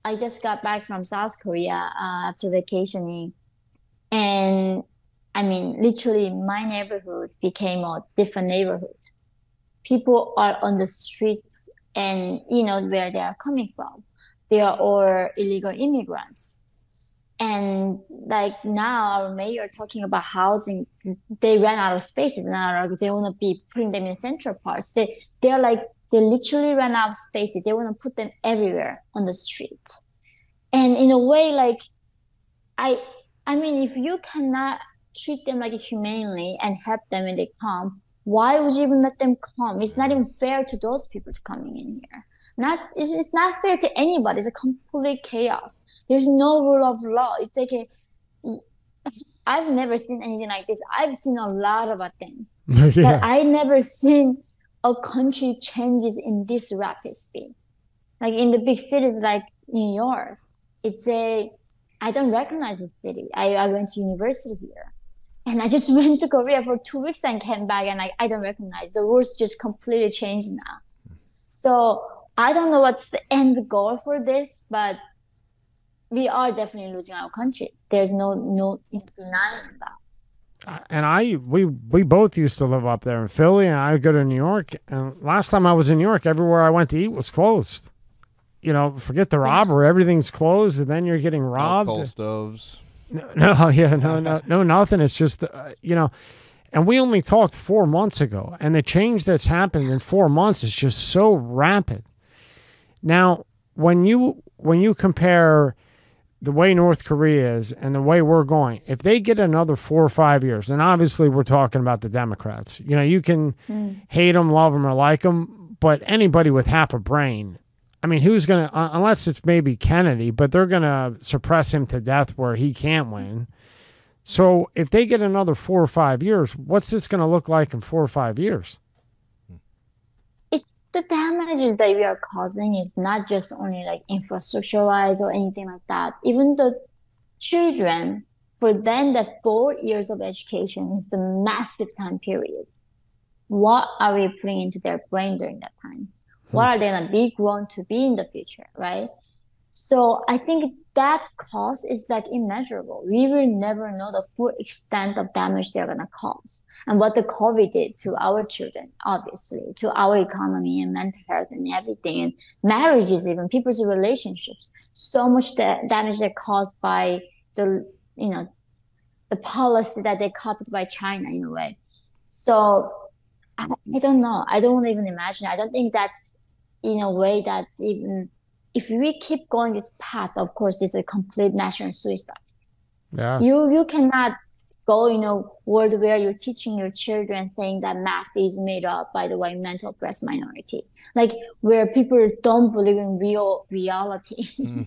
I just got back from South Korea after vacationing, and I mean, literally, my neighborhood became a different neighborhood. People are on the streets, and you know where they are coming from. They are all illegal immigrants. And like now, our mayor talking about housing, they ran out of spaces, and they want to be putting them in central parts. They are like they literally ran out of spaces. They want to put them everywhere on the street. And in a way, like I, I mean, if you cannot treat them like humanely and help them when they come, why would you even let them come? It's not even fair to those people to coming in here. It's not fair to anybody. It's a complete chaos. There's no rule of law. It's like I've never seen anything like this. I've seen a lot of things, but Yeah. I never seen a country changes in this rapid speed. Like in the big cities like New York, it's a I don't recognize the city. I went to university here. And I just went to Korea for 2 weeks and came back and I don't recognize. The rules just completely changed now. So I don't know what's the end goal for this, but we are definitely losing our country. There's no denying that. And we both used to live up there in Philly, and I would go to New York. And last time I was in New York, everywhere I went to eat was closed. Forget the Yeah. robbery, everything's closed, and then you're getting No coal robbed. stoves. No, no, yeah, no, nothing. It's just and we only talked 4 months ago, and the change that's happened in 4 months is just so rapid. Now, when you compare the way North Korea is and the way we're going, if they get another 4 or 5 years, and obviously we're talking about the Democrats, you can Mm. hate them, love them, or like them, but anybody with half a brain, I mean, who's going to, unless it's maybe Kennedy, but they're going to suppress him to death where he can't win. So if they get another 4 or 5 years, what's this going to look like in 4 or 5 years? It's the damages that we are causing is not just only like infrastructure wise or anything like that. Even the children, for them, the 4 years of education is a massive time period. What are we putting into their brain during that time? Hmm. What are they gonna be grown to be in the future, right? So I think that cost is like immeasurable. We will never know the full extent of damage they're gonna cause and what the COVID did to our children, obviously, to our economy and mental health and everything, and marriages, even people's relationships. So much damage that caused by the, you know, the policy that they copied by China in a way. So I don't know. I don't even imagine. I don't think that's in a way that's even if we keep going this path, of course, it's a complete national suicide. Yeah. You cannot go in a world where you're teaching your children saying that math is made up by the white mental oppressed minority. Like where people don't believe in real reality. Hmm.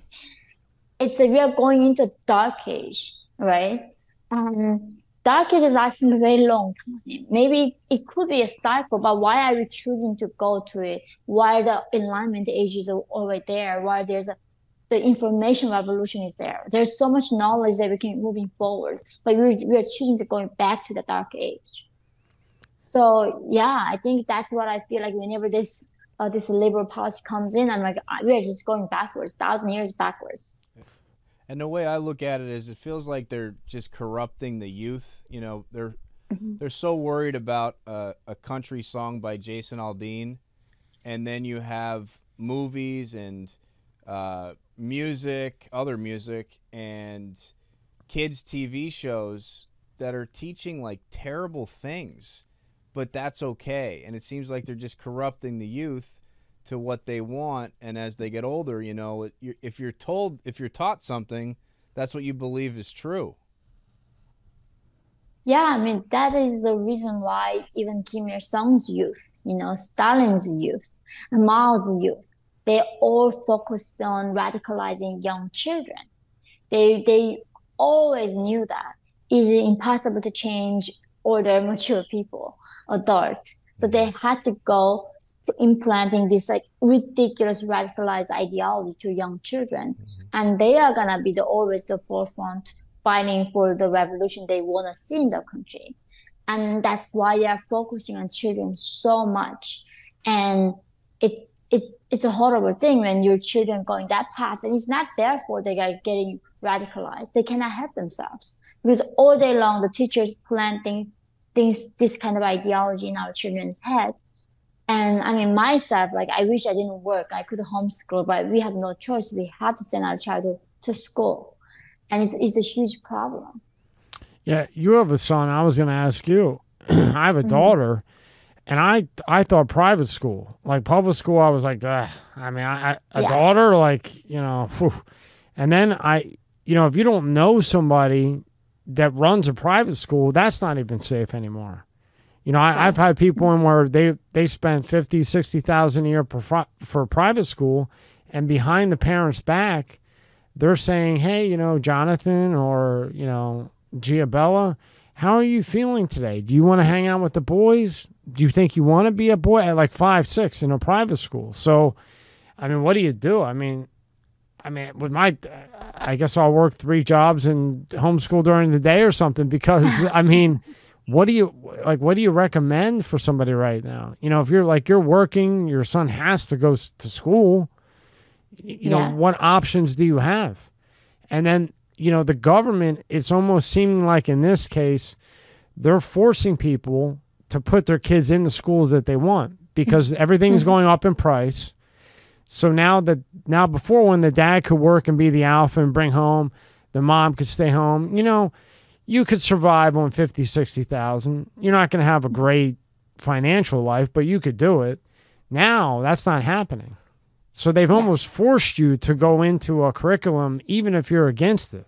It's like we are going into dark age, right? And dark age is lasting a very long time. Maybe it could be a cycle, but why are we choosing to go to it? Why the enlightenment age is already there? Why the information revolution is there? There's so much knowledge that we can moving forward, but we are choosing to going back to the dark age. So yeah, I think that's what I feel like whenever this liberal policy comes in, I'm like, we are just going backwards, 1,000 years backwards. And the way I look at it is, it feels like they're just corrupting the youth. Mhm. They're so worried about a country song by Jason Aldean, and then you have movies and music, other music, and kids' TV shows that are teaching like terrible things, but that's okay. And it seems like they're just corrupting the youth to what they want. And as they get older, if you're taught something, that's what you believe is true. Yeah, I mean, that is the reason why even Kim Il sung's youth, Stalin's youth, and Mao's youth, they all focused on radicalizing young children. They always knew that it is impossible to change older, mature people, adults. So they had to go implanting this like ridiculous radicalized ideology to young children. Mm-hmm. And they are gonna be always the forefront fighting for the revolution they wanna see in the country. And that's why they are focusing on children so much. And it's a horrible thing when your children going that path, and it's not their fault they are getting radicalized. They cannot help themselves because all day long the teachers planting things, this kind of ideology in our children's head. And I mean, myself, like, I wish I didn't work. I could homeschool, but we have no choice. We have to send our child to school. And it's a huge problem. Yeah, you have a son. I was going to ask you. I have a daughter, and I thought private school, like public school, I was like, ugh. I mean, a daughter, like, you know, whew. And then if you don't know somebody that runs a private school, that's not even safe anymore. You know, I've had people in where they spend $50,000, $60,000 a year for private school, and behind the parents' back, they're saying, hey, you know, Jonathan or, you know, Giabella, how are you feeling today? Do you want to hang out with the boys? Do you think you want to be a boy at like 5, 6 in a private school? So, I mean, what do you do? I mean, with I guess I'll work 3 jobs and homeschool during the day or something because, I mean, what do you recommend for somebody right now? You know, if you're working, your son has to go to school, you know, what options do you have? And then, you know, the government, it's almost seeming like in this case, they're forcing people to put their kids in the schools that they want because everything's going up in price. So now before, when the dad could work and be the alpha and bring home, the mom could stay home, you know, you could survive on 50, 60,000. You're not going to have a great financial life, but you could do it. Now that's not happening. So they've almost forced you to go into a curriculum, even if you're against it.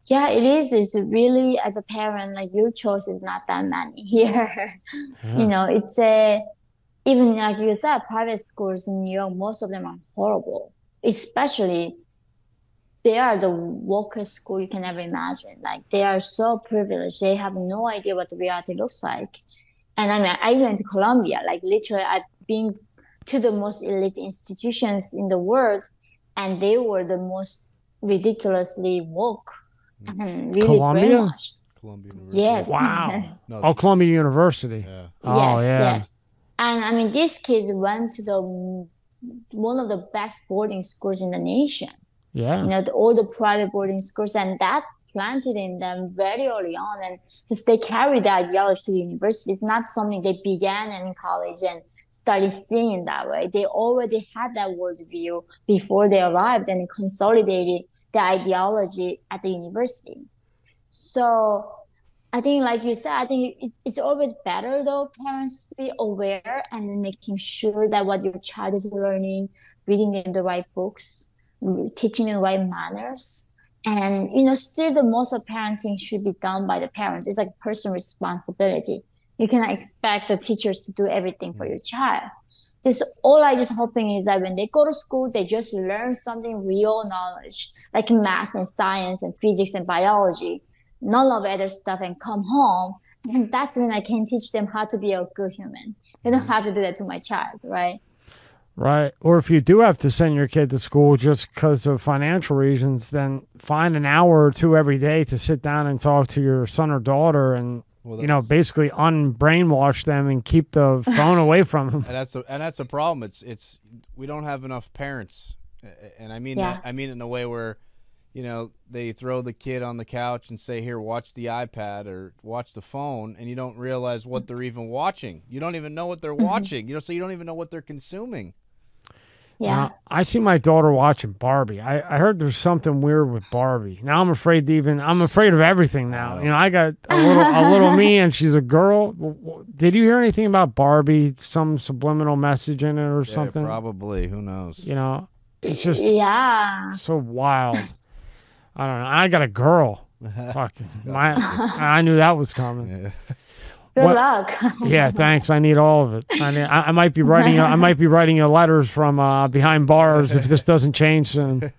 Yeah, it is. It's really, as a parent, like, your choice is not that many here. You know, it's even like you said, private schools in New York, most of them are horrible. Especially, they are the wokest school you can ever imagine. Like, they are so privileged. They have no idea what the reality looks like. And I mean, I went to Columbia. Like, literally, I've been to the most elite institutions in the world, and they were the most ridiculously woke and really brainwashed. Columbia University. Yes. Wow. No. Columbia University. Yeah. Oh, yes. And I mean, these kids went to one of the best boarding schools in the nation. Yeah. You know, all the private boarding schools, and that planted in them very early on. And if they carry that ideology to the university, it's not something they began in college and started seeing in that way. They already had that worldview before they arrived and consolidated the ideology at the university. So I think, like you said, I think it's always better, though, parents to be aware and making sure that what your child is learning, reading in the right books, teaching in the right manners. And, you know, still the most of parenting should be done by the parents. It's like personal responsibility. You cannot expect the teachers to do everything for your child. All I just hoping is that when they go to school, they just learn something real knowledge, like math and science and physics and biology, none of other stuff, and come home. And that's when I can teach them how to be a good human. They don't have to do that to my child, right? Right. Or if you do have to send your kid to school just because of financial reasons, then find an hour or 2 every day to sit down and talk to your son or daughter and, you know, basically unbrainwash them and keep the phone away from them. And that's a problem. It's we don't have enough parents. And I mean that, I mean it in a way where, you know, they throw the kid on the couch and say, here, watch the iPad or watch the phone, and you don't realize what they're even watching. You don't even know what they're watching, you know, so you don't even know what they're consuming. Yeah. Now, I see my daughter watching Barbie. I heard there's something weird with Barbie. Now I'm afraid of everything now. You know, I got a little me, and she's a girl. Did you hear anything about Barbie? Some subliminal message in it or something? Probably. Who knows? You know, it's just so wild. I don't know. I got a girl. Fuck. I knew that was coming. Yeah. Good luck. Yeah, thanks. I need all of it. I might be writing you letters from behind bars if this doesn't change soon.